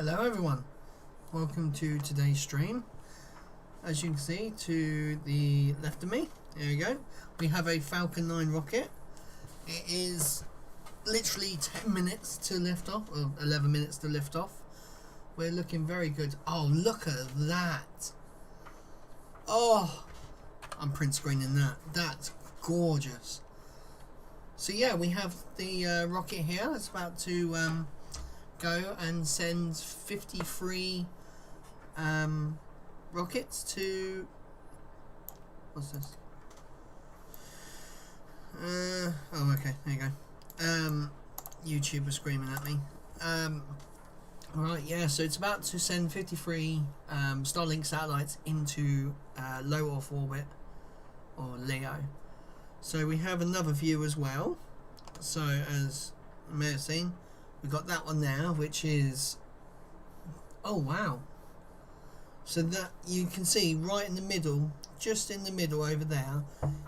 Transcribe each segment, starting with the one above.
Hello everyone, welcome to today's stream. As you can see to the left of me, there you go, we have a Falcon 9 rocket. It is literally 10 minutes to lift off, or 11 minutes to lift off. We're looking very good. Oh, look at that. Oh, I'm print screening that. That's gorgeous. So yeah, we have the rocket here. It's about to go and send 53 rockets to, what's this? Oh, okay, there you go. YouTube was screaming at me. Right, yeah, so it's about to send 53 Starlink satellites into low Earth orbit, or LEO. So we have another view as well. So as you may have seen, we've got that one there, which is, oh wow. So that you can see right in the middle, just in the middle over there,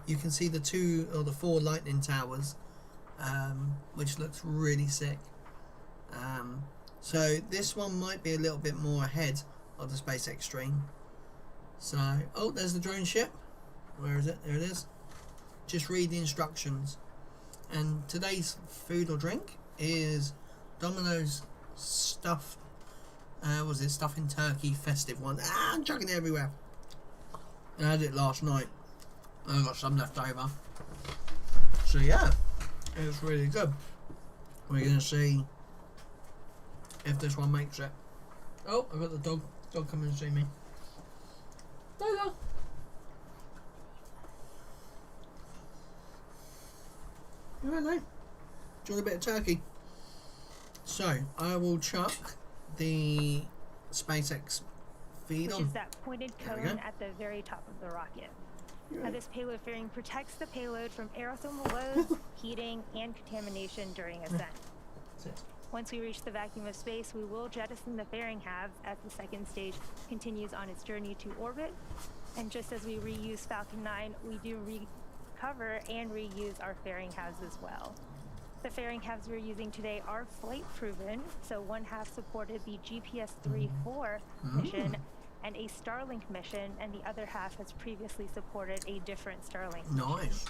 you can see the 2 or the 4 lightning towers, which looks really sick. So this one might be a little bit more ahead of the SpaceX stream. So, oh, there's the drone ship. Where is it? There it is. Just read the instructions. And today's food or drink is Domino's stuffed, was it stuffing turkey festive one? I'm chucking it everywhere. I had it last night. I got some left over. So yeah, it was really good. We're gonna see if this one makes it. Oh, I got the dog coming to see me. Lola. You alright, mate? Do you want a bit of turkey? So, I will chuck the SpaceX feed on. Which is that pointed cone at the very top of the rocket. Now this payload fairing protects the payload from aerothermal loads, heating, and contamination during ascent. That's it. Once we reach the vacuum of space, we will jettison the fairing halves as the second stage continues on its journey to orbit. And just as we reuse Falcon 9, we do recover and reuse our fairing halves as well. The fairing halves we're using today are flight proven, so one half supported the GPS 3-4 mission and a Starlink mission, and the other half has previously supported a different Starlink mission. Nice.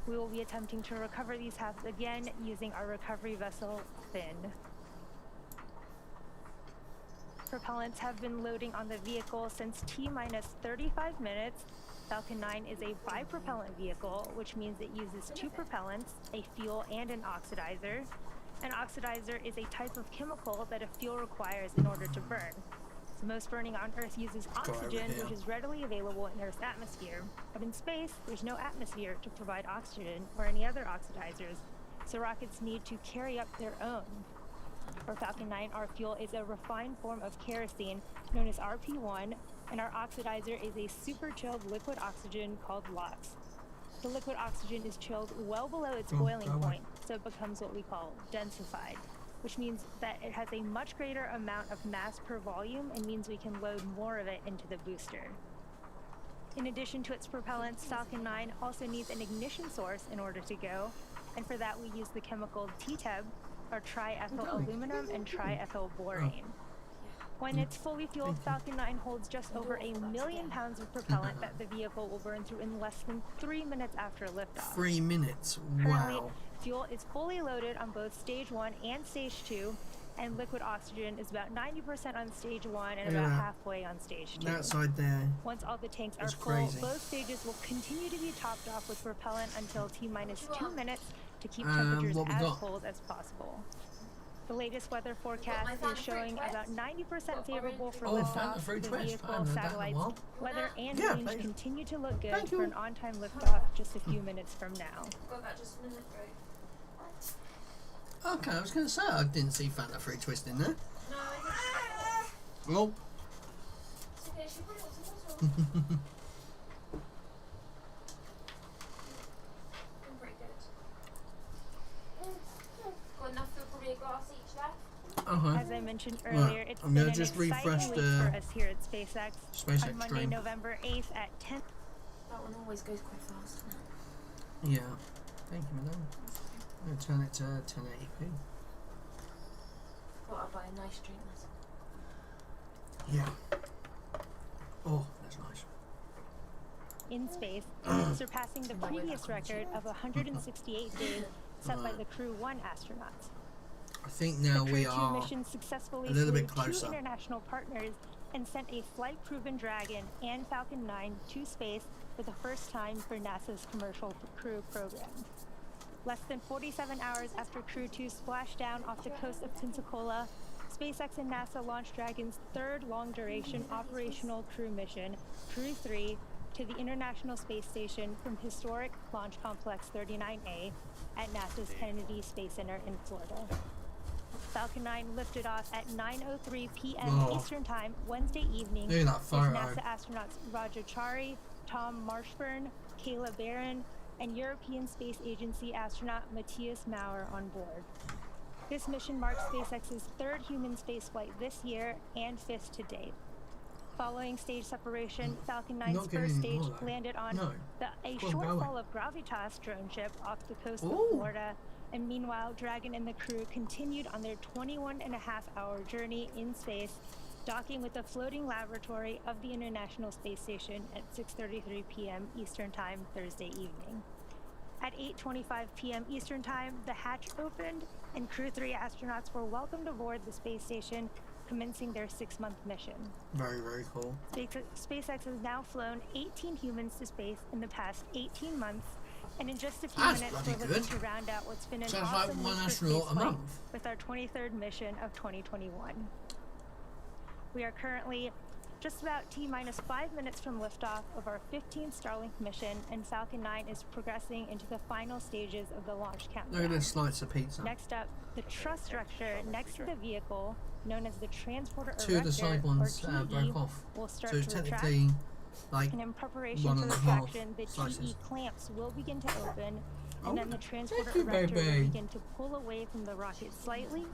We will be attempting to recover these halves again using our recovery vessel, Finn. Propellants have been loading on the vehicle since T-minus 35 minutes. Falcon 9 is a bipropellant vehicle, which means it uses 2 propellants, a fuel and an oxidizer. An oxidizer is a type of chemical that a fuel requires in order to burn. So most burning on Earth uses oxygen, which is readily available in Earth's atmosphere. But in space, there's no atmosphere to provide oxygen or any other oxidizers, so rockets need to carry up their own. For Falcon 9, our fuel is a refined form of kerosene known as RP1, and our oxidizer is a super chilled liquid oxygen called LOX. The liquid oxygen is chilled well below its boiling point, so it becomes what we call densified, which means that it has a much greater amount of mass per volume and means we can load more of it into the booster. In addition to its propellants, Falcon 9 also needs an ignition source in order to go, and for that we use the chemical TTEB, or triethyl aluminum and triethyl borane. When it's fully fueled, Falcon 9 holds just over 1 million pounds of propellant that the vehicle will burn through in less than 3 minutes after liftoff. 3 minutes, Currently, wow. fuel is fully loaded on both stage 1 and stage 2, and liquid oxygen is about 90% on stage 1 and about halfway on stage 2. That side there. Once all the tanks are full, crazy. both stages will continue to be topped off with propellant until T-minus 2 minutes to keep temperatures as cold as possible. The latest weather forecast is showing about 90% favorable for liftoff. The vehicle, satellites, weather, and range continue to look good for an on-time liftoff just a few minutes from now. Got that just a minute, right? Okay, I was going to say I didn't see Fanta Free Twist in there. No, I didn't. Well. It's okay, she put it on some water. I'm pretty good. Got enough for probably a glass each left. As I mentioned earlier, it's I'm been gonna an just exciting refresh week the for us here at SpaceX. On Monday, stream. November 8th at 10. That one always goes quite fast. Yeah. Thank you, madam. I'm going to turn it to 1080p. Thought I'd buy a nice drink. Yeah. Oh, that's nice. In space, surpassing the previous record of 168 days set by the Crew 1 astronauts. I think now the we Crew 2 are mission successfully a little flew bit closer. 2 international partners and sent a flight-proven Dragon and Falcon 9 to space for the first time for NASA's Commercial Crew program. Less than 47 hours after Crew 2 splashed down off the coast of Pensacola, SpaceX and NASA launched Dragon's third long-duration operational crew mission, Crew 3, to the International Space Station from historic Launch Complex 39A at NASA's Kennedy Space Center in Florida. Falcon 9 lifted off at 9:03 p.m. Eastern Time Wednesday evening with NASA astronauts Raja Chari, Tom Marshburn, Kayla Barron, and European Space Agency astronaut Matthias Maurer on board. This mission marks SpaceX's third human spaceflight this year and fifth to date. Following stage separation, Falcon 9's first stage landed on a shortfall of Gravitas drone ship off the coast of Florida, and meanwhile, Dragon and the Crew continued on their 21.5-hour journey in space, docking with the floating laboratory of the International Space Station at 6:33 p.m. Eastern Time Thursday evening. At 8:25 p.m. Eastern Time, the hatch opened, and Crew 3 astronauts were welcomed aboard the space station, commencing their 6-month mission. Very, very cool. SpaceX has now flown 18 humans to space in the past 18 months, and in just a few minutes, we're looking to round out what's been an awesome one astronaut a month with our 23rd mission of 2021. We are currently just about T-minus 5 minutes from liftoff of our 15th Starlink mission, and Falcon 9 is progressing into the final stages of the launch countdown. Look at this slice of pizza. Next up, the truss structure next to the vehicle, known as the transporter erector, two of the side ones broke off. Will start so to technically, retract, like and in preparation for retraction, the TE clamps will begin to open, and then the transporter erector will begin to pull away from the rocket slightly.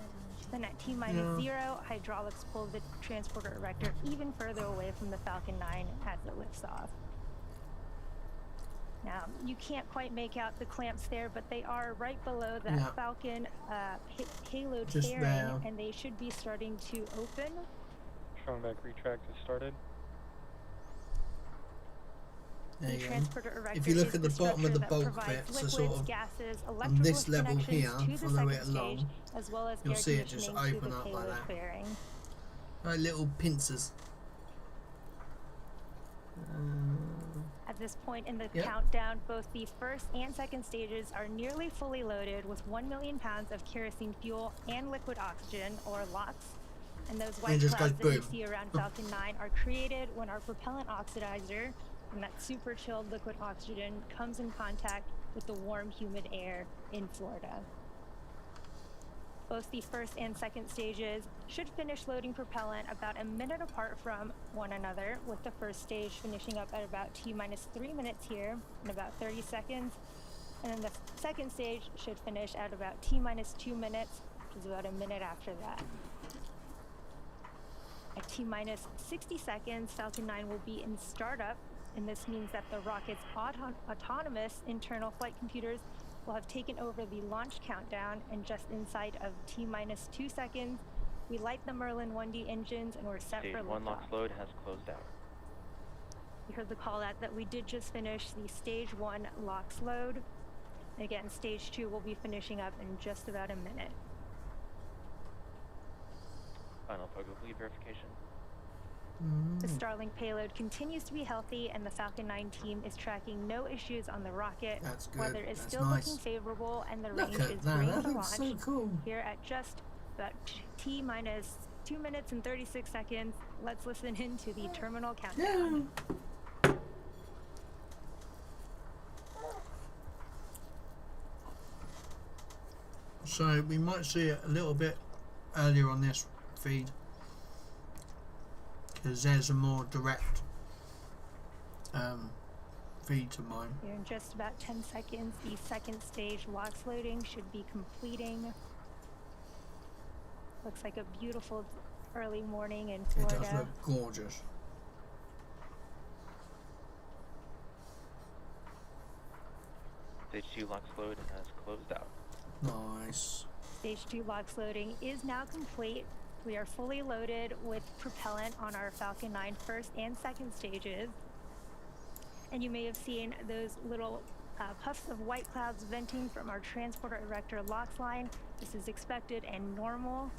Then at T-minus 0, hydraulics pull the transporter erector even further away from the Falcon 9 as it lifts off. Now, you can't quite make out the clamps there, but they are right below that Falcon payload fairing, and they should be starting to open. Showing back retract has started. There you go. If you look at the bottom of the bulk bit, so sort of on this level here, follow it along, you'll see it just open up like that. Like little pincers. At this point in the countdown, both the first and second stages are nearly fully loaded with 1 million pounds of kerosene fuel and liquid oxygen, or LOX. And those white clouds that you see around Falcon 9 are created when our propellant oxidizer, and that super chilled liquid oxygen, comes in contact with the warm, humid air in Florida. Both the first and second stages should finish loading propellant about a minute apart from one another, with the first stage finishing up at about T-minus 3 minutes here in about 30 seconds. And then the second stage should finish at about T-minus 2 minutes, which is about a minute after that. At T-minus 60 seconds, Falcon 9 will be in startup, and this means that the rocket's autonomous internal flight computers will have taken over the launch countdown, and just inside of T-minus 2 seconds, we light the Merlin 1D engines and we're set for liftoff. Stage 1 LOX load has closed out. You heard the call out that we did just finish the Stage 1 LOX load. Again, Stage 2 will be finishing up in just about a minute. Final program verification. The Starlink payload continues to be healthy, and the Falcon 9 team is tracking no issues on the rocket. That's good. Weather is still looking favorable, and the range is great to launch. So cool. Here at just about T-minus 2 minutes and 36 seconds, let's listen into the terminal countdown. So we might see it a little bit earlier on this feed, because there's a more direct feed to mine. Here in just about 10 seconds, the second stage LOX loading should be completing. Looks like a beautiful early morning in Florida. It does look gorgeous. Stage 2 LOX load has closed out. Nice. Stage 2 LOX loading is now complete. We are fully loaded with propellant on our Falcon 9 first and second stages. And you may have seen those little puffs of white clouds venting from our transporter erector LOX line. This is expected and normal.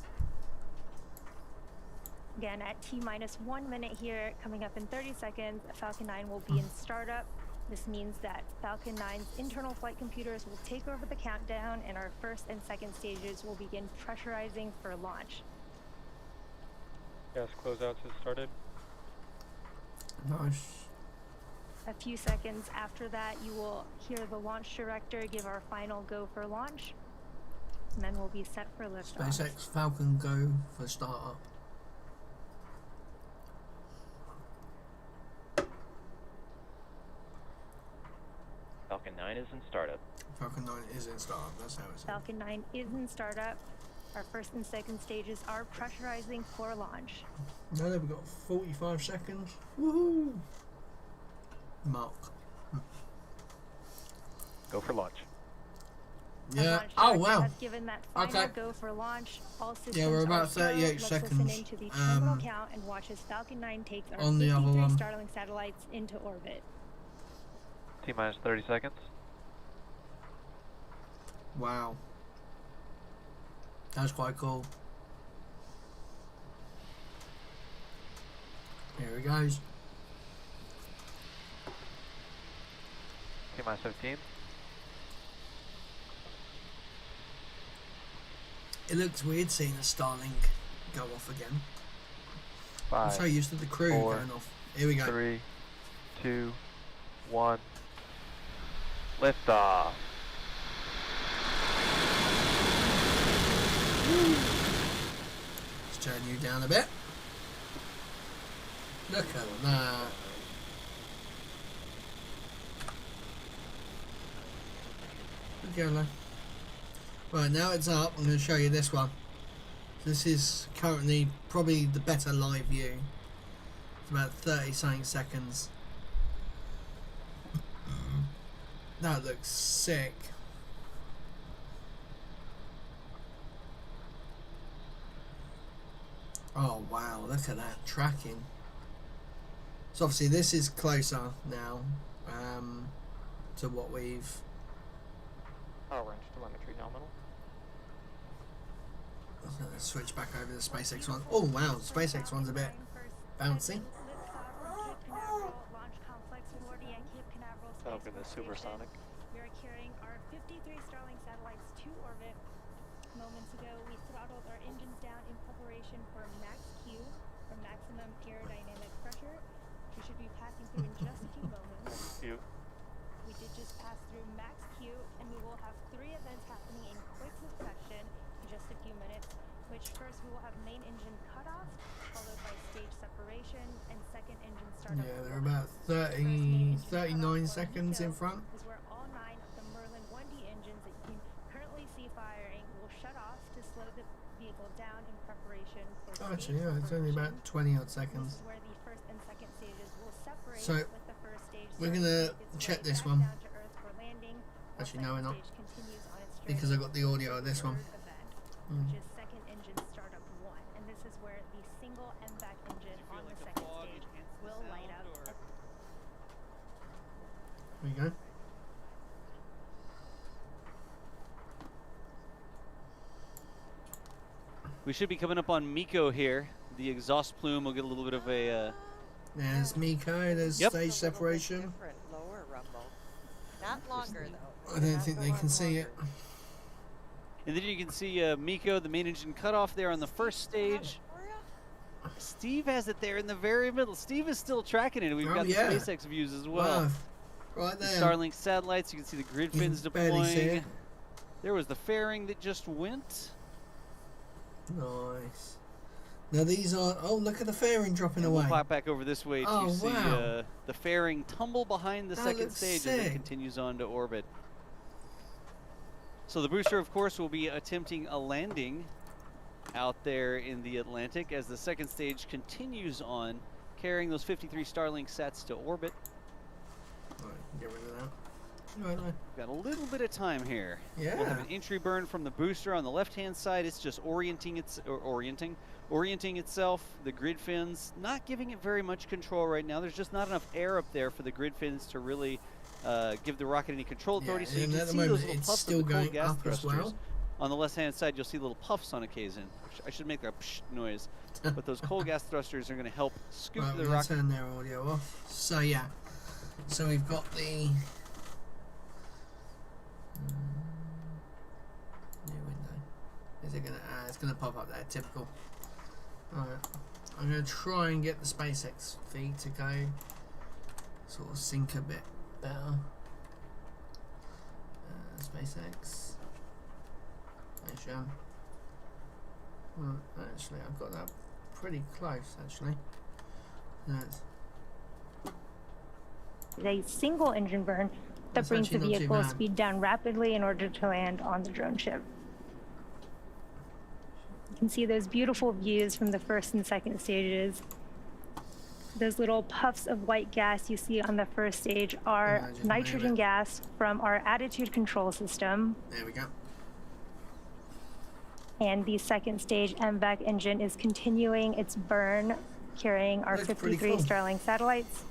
Again, at T-minus 1 minute here, coming up in 30 seconds, Falcon 9 will be in startup. This means that Falcon 9's internal flight computers will take over the countdown and our first and second stages will begin pressurizing for launch. Gas closeouts has started. Nice. A few seconds after that, you will hear the launch director give our final go for launch, and then we'll be set for liftoff. SpaceX Falcon go for startup. Falcon 9 is in startup. Falcon 9 is in startup, that's how it's Falcon 9 is in startup. Our first and second stages are pressurizing for launch. Now that we've got 45 seconds. Woohoo! Mark. Go for launch. Our Yeah. launch Oh director wow. has given that final Okay. go for launch. All systems Yeah, we're about are go. 38 Let's seconds, listen into the terminal count and watch as Falcon 9 takes our on the other 53 one. Starlink satellites into orbit. T-minus 30 seconds. Wow. That's quite cool. Here it goes. T-minus 15. It looks weird seeing a Starlink go off again. 5, I'm so used to the crew 4, going off. Here we go. 3, 2, 1. Liftoff. Let's turn you down a bit. Look at that. Good girl. Right, now it's up. I'm going to show you this one. This is currently probably the better live view. It's about 30 something seconds. That looks sick. Oh wow, look at that tracking. So obviously this is closer now to what we've... Power range telemetry nominal. Let's switch back over to the SpaceX one. Oh wow, the SpaceX one's a bit bouncy. Falcon is supersonic. We are carrying our 53 Starlink satellites to orbit. Moments ago, we throttled our engines down in preparation for max Q, or maximum aerodynamic pressure. We should be passing through in just a few moments. Q. We did just pass through max Q, and we will have 3 events happening in quick succession in just a few minutes, which first we will have main engine cutoff, followed by stage separation, and second engine startup. Yeah, they're about 30, 39 seconds in front. Is where all 9 of the Merlin 1D engines that you can currently see firing will shut off to slow the vehicle down in preparation for Oh, stage actually, yeah, it's only about separation. 20 odd This seconds. is where the first and second stages will separate, So, with the first stage we're starting gonna to make its check way this back one. down to Earth for landing, while Actually, no, we're second not. stage continues on its Because I journey got the audio of this one. third event, Mm. which is second engine startup 1, and this is where the single MVAC engine on the second stage will light up. There you go. We should be coming up on Miko here. The exhaust plume will get a little bit of a... There's Miko, there's Yep. stage separation. Different, lower rumble. Not longer though. I don't think they can see it. And then you can see Miko, the main engine cutoff there on the first stage. Steve has it there in the very middle. Steve is still tracking it. We've Oh, got yeah. the SpaceX views as well. Wow. Right The there. Starlink satellites, you can see the grid You fins can barely see deploying. it. There was the fairing that just went. Nice. Now these are... Oh, look at the fairing dropping And away. we'll pop back over this way Oh, to see wow. the fairing tumble behind the That second looks stage as it sick. continues on to orbit. So the booster, of course, will be attempting a landing out there in the Atlantic as the second stage continues on, carrying those 53 Starlink sats to orbit. Right, get rid of that. Right, no. Got a little bit of time here. Yeah. We'll have an entry burn from the booster on the left-hand side. It's just orienting itself. The grid fins, not giving it very much control right now. There's just not enough air up there for the grid fins to really give the rocket any control authority. So you and can at the see moment those little it's puffs still of the cold going gas up as thrusters. well. On the left-hand side, you'll see little puffs on occasion. I should make that psh noise. But those cold gas thrusters are going to help scoop Right, the we're gonna rocket. turn their audio off. So yeah, so we've got the new window. Is it gonna? It's gonna pop up there. Typical. Alright, I'm gonna try and get the SpaceX feed to go sort of sync a bit better. SpaceX. Well, actually, I've got that pretty close. Actually, that's A single engine burn that That's brings the actually not too vehicle bad. speed down rapidly in order to land on the drone ship. You can see those beautiful views from the first and second stages. Those little puffs of white gas you see on the first stage are Yeah, I just nitrogen made it. gas from our attitude control system. there we go. And the second stage MVAC engine is continuing its burn, carrying our Looks pretty 53 cool. Starlink satellites.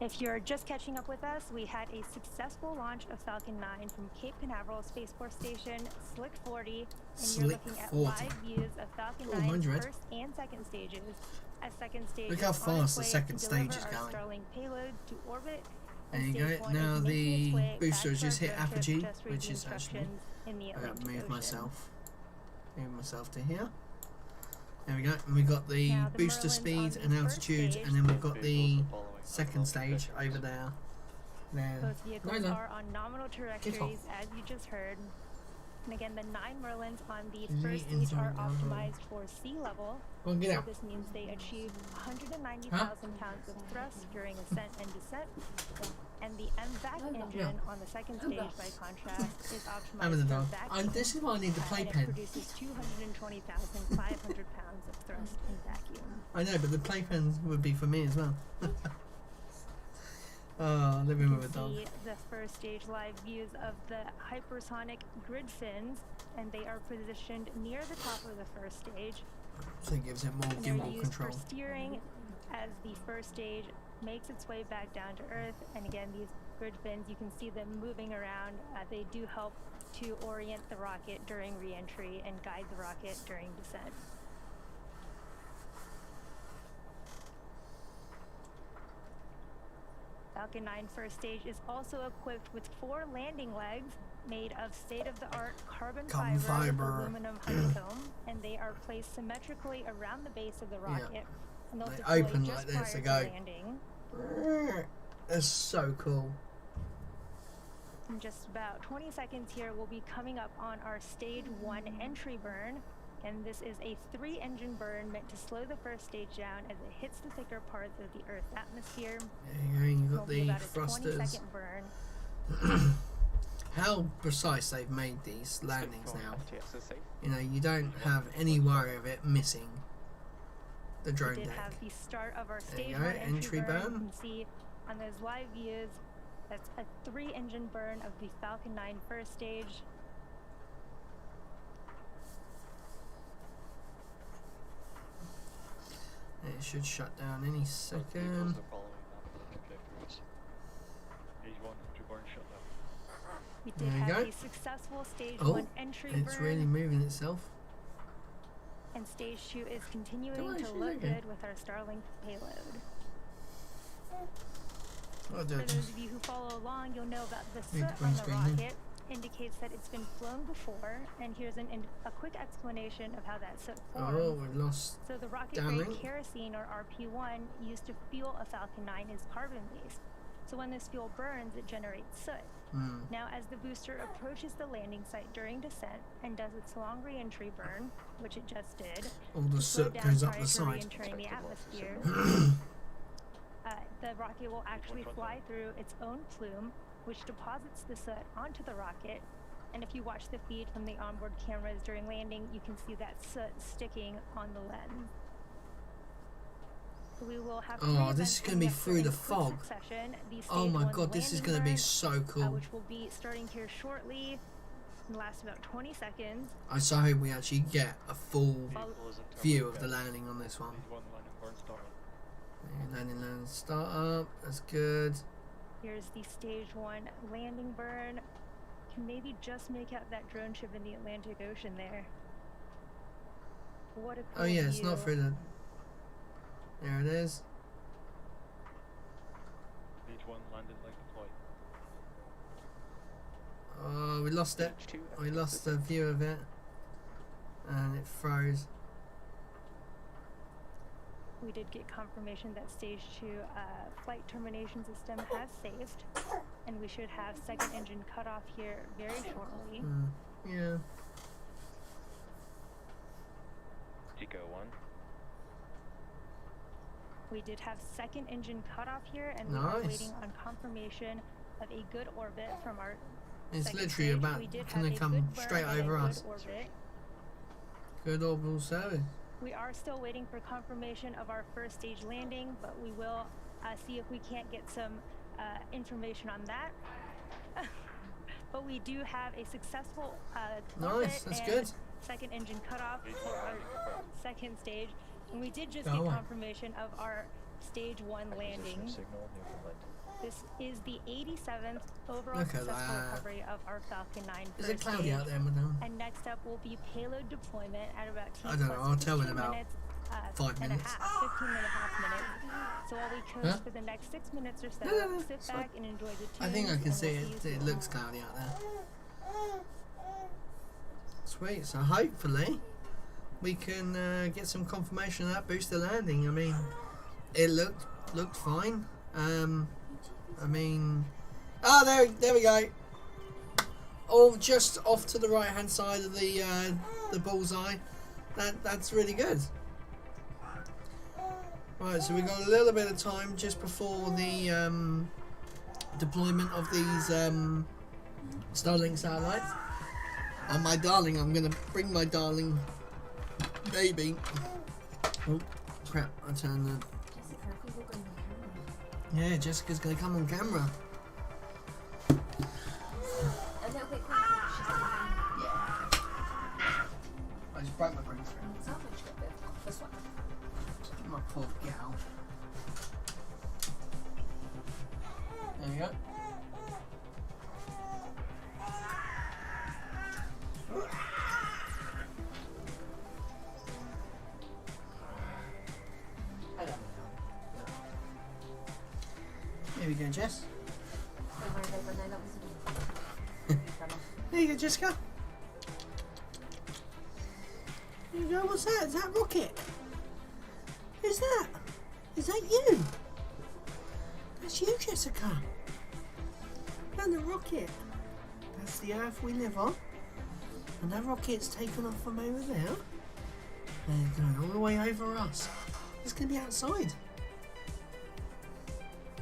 If you're just catching up with us, we had a successful launch of Falcon 9 from Cape Canaveral Space Force Station, Slick 40, and you're Slick looking at 40. live views of Falcon Oh, 9's mine's red. first and second stages. As second stage Look how is on fast its the way second to stage deliver is our going. Starlink payload to orbit. There and you stage go. one Now is making its the way booster back has to just our hit drone ship apogee, just for which the is actually. instructions in the I got Atlantic to move Ocean. myself to here. There we go. And we got the Now, the booster Merlin's speed on and the first altitude, stage. and then we've got the Vehicles are following second stage over there. There. Both vehicles no. are on nominal trajectories, as you just heard. And again, the 9 Merlins on the Is he first stage inside are the other one? optimized for sea level. Go on, get So out. this means they achieve 190,000 pounds of thrust during ascent and descent. And the MVAC engine on the second stage, by contrast, is I'm in the optimized for dog. vacuum. This is why I need the And it playpen. produces 220,500 pounds of thrust in vacuum. I know, but the playpen would be for me as well. Oh, living You with a can dog. see the first stage live views of the hypersonic grid fins, and they are positioned near the top of the first stage. So it gives it more And they're gimbal used control. for steering as the first stage makes its way back down to Earth. And again, these grid fins, you can see them moving around. They do help to orient the rocket during re-entry and guide the rocket during descent. Falcon 9 first stage is also equipped with 4 landing legs made of state-of-the-art carbon Carbon fiber with fiber. aluminum honeycomb, and they are placed symmetrically around the base of the rocket. And they'll They deploy open just like this, prior they to go. landing. That's so cool. In just about 20 seconds here, we'll be coming up on our stage 1 entry burn. And this is a 3-engine burn meant to slow the first stage down as it hits the thicker parts of the Earth's atmosphere. There you go, you've It'll got be the about a thrusters. 20-second burn. How precise they've made these landings now. FTSSA. You know, you don't have any worry of it missing the We drone did deck. have the start of our There stage you go, 1 entry entry burn. burn. You can see on those live views, that's a 3-engine burn of the Falcon 9 first stage. It should shut down any Vehicles second. are following nominal trajectories. Stage 1 entry burn shut down. We There did you have go. a successful stage Oh, 1 entry it's burn. really moving itself. And stage 2 is continuing Come on, to she's look okay. good with our Starlink payload. Oh, For dear. those of you who follow along, you'll know that the Need soot green on the screen here. rocket indicates that it's been flown before, and here's a quick explanation of how that soot forms. Oh, we lost. So the rocket-grade downlink. kerosene, or RP1, used to fuel a Falcon 9 is carbon-based. So when this fuel burns, it generates soot. Now, as the booster approaches the landing site during descent and does its long re-entry burn, which it just did, All the to slow soot down goes up prior the to side. re-entering the atmosphere, the rocket will actually fly through its own plume, which deposits the soot onto the rocket. And if you watch the feed from the onboard cameras during landing, you can see that soot sticking on the lens. We will have Oh, this is going to be through the fog. Oh my god, god, this is going to be so cool. Which will be starting here shortly and last about 20 seconds. I so hope we actually get a full Vehicle is in view terminal of the bay. landing on this one. Stage 1 landing burn start. Yeah, landing, start up. That's good. Here's the stage 1 landing burn. Can maybe just make out that drone ship in the Atlantic Ocean there. What a cool Oh yeah, it's view. not through the... There it is. Stage 1 landed like deployed. Oh, we lost it. Stage 2. We lost the view of it. And it froze. We did get confirmation that stage 2 flight termination system has saved, and we should have second engine cut off here very shortly. Yeah. Tico 1. We did have second engine cut off here, and we are Nice. waiting on confirmation of a good orbit from our It's second literally stage. about We did going have to a come good burn straight and a over good us. orbit. Good orbital service. We are still waiting for confirmation of our first stage landing, but we will see if we can't get some information on that. But we do have a successful orbit Nice, that's and good. second engine cutoff for our second stage. And we did just Go get on. confirmation of our stage 1 landing. Signal, Newfoundland. This is the 87th overall Look at successful that. recovery of our Falcon 9 Is first it cloudy stage. out there, madam? And next up will be payload deployment at about I don't know, I'll tell in about 5 15 minutes. and a half minutes. So while we coast Huh? for the next 6 minutes or so, No, sit it's back fine. and enjoy the tunes. I think I can and see we'll it. see you It soon. looks cloudy out there. Sweet. So hopefully we can get some confirmation of that booster landing. I mean, it looked fine. I mean, there we go. Oh, just off to the right hand side of the bullseye. That's really good. Right, so we got a little bit of time just before the deployment of these Starlink satellites. And my darling, I'm gonna bring my darling baby. Oh crap! I turned the. Yeah, Jessica's gonna come on camera. A little bit quicker. Yeah. I just broke my green screen. It's not much good. This one. My poor gal. There we go. There we go, Jess. There you go, Jessica. There you go. What's that? Is that Rocket? Who's that? Is that you? That's you, Jessica. And the rocket. That's the Earth we live on. And that rocket's taken off from over there. And going all the way over us. It's going to be outside.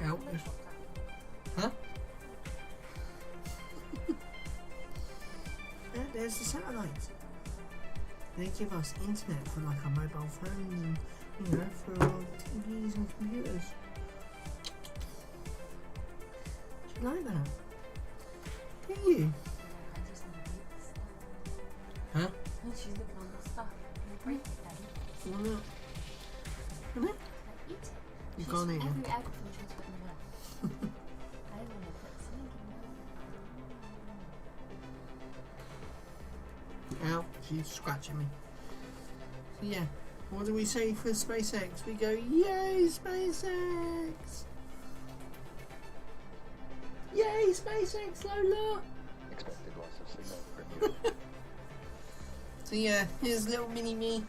Out. Huh? Yeah, there's the satellites. They give us internet for like our mobile phones and, you know, for our TVs and computers. Do you like that? Do you? Huh? She's looking on the stuff. You break it then. Why not? Can it? Eat it. You She's can't eat every it. agriculture she's put in the mouth. I don't want to put something in Ow, she's scratching me. So yeah, what do we say for SpaceX? We go, yay SpaceX! Yay SpaceX, Lola! Expected loss of signal for Newfoundland. So yeah, here's little mini me.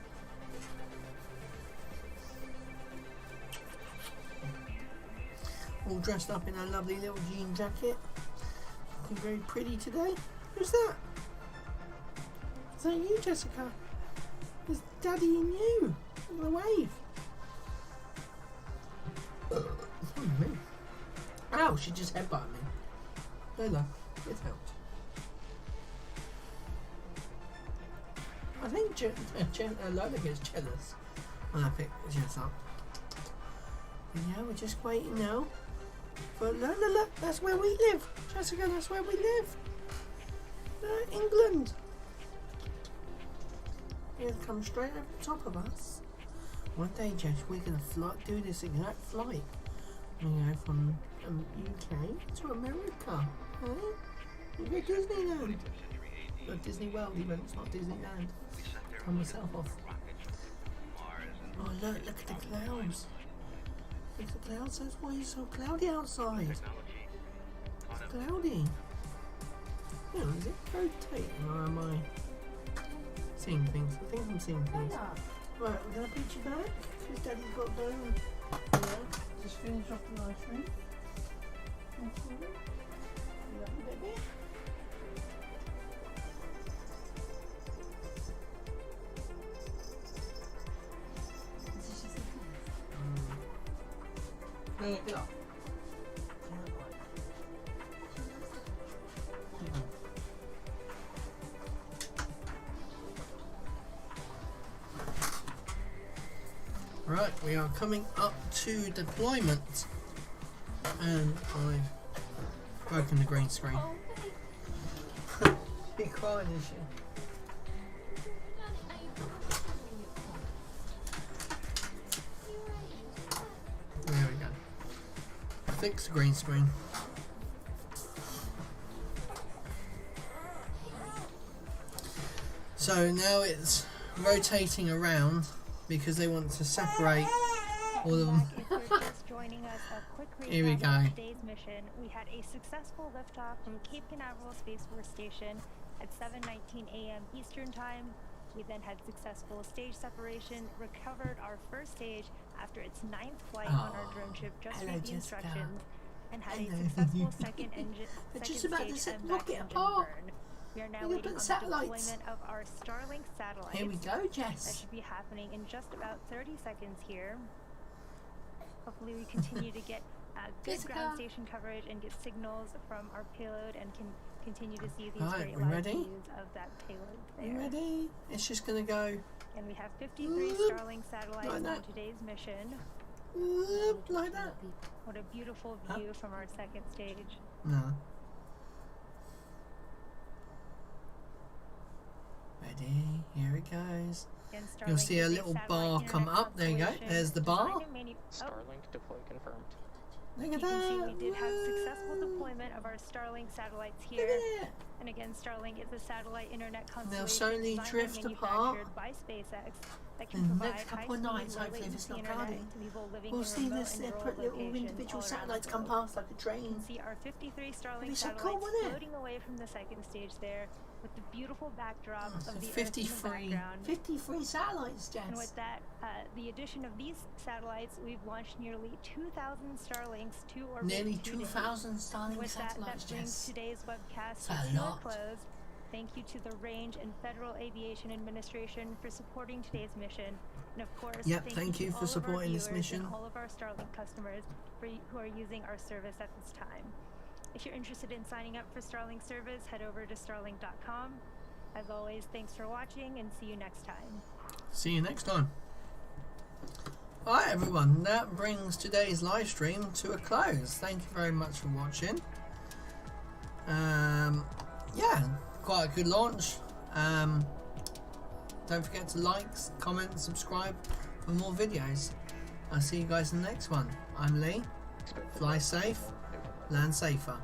All dressed up in a lovely little jean jacket. Looking very pretty today. Who's that? Is that you, Jessica? It's Daddy and you. Look at the wave. Ow, she just headbutted me. Lola, it helped. I think Lola gets jealous when I pick Jess up. just waiting now. But look, that's where we live. Jessica, that's where we live. England. It'll come straight over the top of us. One day, Jess, we're going to do this exact flight. We go from UK to America. Hey? We go Disneyland. Not Disney World even, it's not Disneyland. Turn myself off. Oh look at the clouds. Look at the clouds, that's why it's so cloudy outside. It's cloudy. Yeah, is it rotating or am I seeing things? I think I'm seeing things. Right, we're going to put you back because Daddy's got to go and just finish off the live stream. Get up. Right, we are coming up to deployment, and I've broken the green screen. Be crying, is she? There we go. Fix the green screen. So now it's rotating around because they want to separate all of them. Joining us, a quick Here we recap go. of today's mission. We had a successful liftoff from Cape Canaveral Space Force Station at 7:19 a.m. Eastern Time. We then had successful stage separation, recovered our first stage after its 9th flight on our drone ship, just hello, read the Jessica. instructions, and had Hello. a successful second They're just second about to stage set and rocket back engine apart. burn. We are now They're gonna waiting put on the satellites. deployment of our Starlink satellites. Here we go, That Jess. should be happening in just about 30 seconds here. Hopefully we continue to get good Jessica. ground station coverage and get signals from our payload and can continue to see these Right, great we live ready? views of that payload there. You ready? It's just gonna go And we have 53 Whoop. Starlink satellites Like on that. today's mission. whoop, like that. What a beautiful view from our second stage. No. Ready? Here it goes. Again, You'll Starlink see a is little satellite bar come internet up. There you go. constellation There's the bar. designed and Starlink deploy confirmed. Look You at can see that. we did have successful Woo. deployment of our Starlink satellites Look here. at it. And again, Starlink is a satellite internet They'll constellation slowly designed drift and apart manufactured by SpaceX that in can the provide next couple of high-speed, nights, hopefully, if it's not low-latency cloudy. internet to people living We'll in see remote this and separate rural little locations individual all around satellites the come globe. past like a You train. can see our 53 Starlink be so satellites cool, wouldn't it? floating away from the second stage there with the beautiful backdrop So of the Earth in the 53 background. 53 satellites, And Jess. with that, the addition of these satellites, we've launched nearly 2,000 Starlinks to orbit Nearly to date. 2,000 Starlink With that, satellites, that brings Jess. today's webcast That's a to a lot. close. Thank you to the Range and Federal Aviation Administration for supporting today's mission. And of course, Yep, thank you to for all of our supporting this viewers mission. and all of our Starlink customers who are using our service at this time. If you're interested in signing up for Starlink service, head over to starlink.com. As always, thanks for watching and see you next time. See you next time. Alright everyone, that brings today's live stream to a close. Thank you very much for watching. Yeah, quite a good launch. Don't forget to like, comment, subscribe for more videos. I'll see you guys in the next one. I'm Lee. Fly safe, land safer.